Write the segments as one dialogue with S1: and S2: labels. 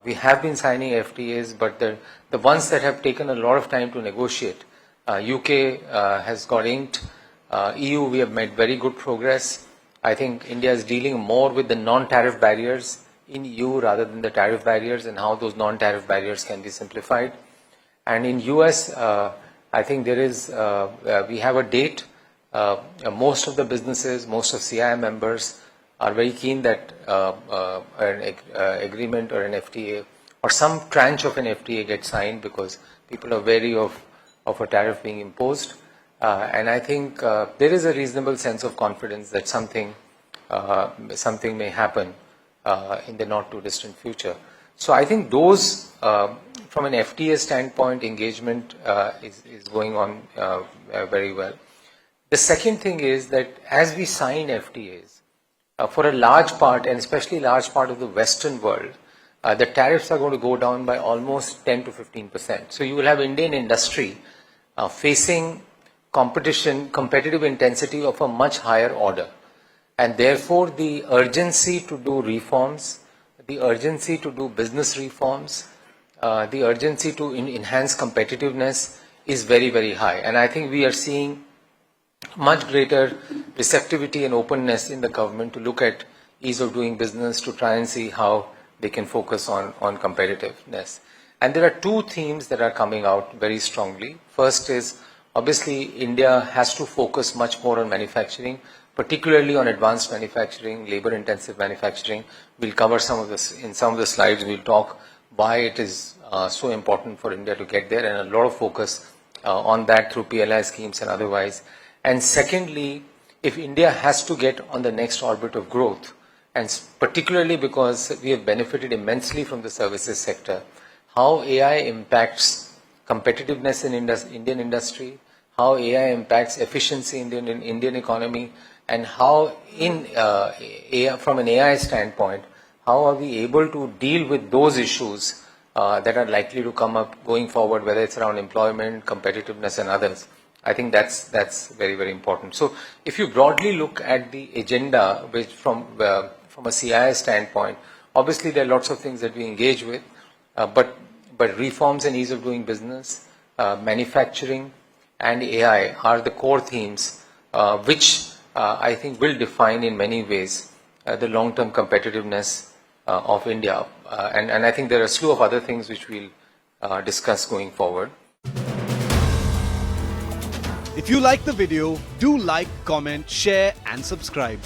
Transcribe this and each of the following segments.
S1: We have been signing FTAs, but the ones that have taken a lot of time to negotiate, UK has got inked. EU, we have made very good progress. I think India is dealing more with the non-tariff barriers in EU rather than the tariff barriers, and how those non-tariff barriers can be simplified. And in US, I think there is, we have a date. Most of the businesses, most of CII members are very keen that an agreement or an FTA or some tranche of an FTA gets signed, because people are wary of a tariff being imposed. And I think there is a reasonable sense of confidence that something may happen in the not too distant future. So I think those, from an FTA standpoint, engagement is going on very well. The second thing is that as we sign FTAs, for a large part, and especially large part of the Western world, the tariffs are going to go down by almost 10 to 15%. So you will have Indian industry facing competitive intensity of a much higher order. And therefore, the urgency to do reforms, the urgency to do business reforms, the urgency to enhance competitiveness is very, very high. And I think we are seeing much greater receptivity and openness in the government to look at ease of doing business, to try and see how they can focus on competitiveness. And there are two themes that are coming out very strongly. First is, obviously, India has to focus much more on manufacturing, particularly on advanced manufacturing, labor-intensive manufacturing. We'll cover some of this in some of the slides. We'll talk why it is so important for India to get there, and a lot of focus on that through PLI schemes and otherwise. And secondly, if India has to get on the next orbit of growth, and particularly because we have benefited immensely from the services sector, how AI impacts competitiveness in Indian industry, how AI impacts efficiency in the Indian economy, and how from an AI standpoint, how are we able to deal with those issues that are likely to come up going forward, whether it's around employment, competitiveness, and others. I think that's very, very important. So if you broadly look at the agenda, which from a CII standpoint, obviously there are lots of things that we engage with, but reforms and ease of doing business, manufacturing, and AI are the core themes which I think will define in many ways the long-term competitiveness of India. And I think there are a slew of other things which we'll discuss going forward.
S2: If you like the video, do like, comment, share and subscribe.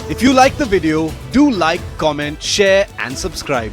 S2: If you like the video, do like, comment, share and subscribe.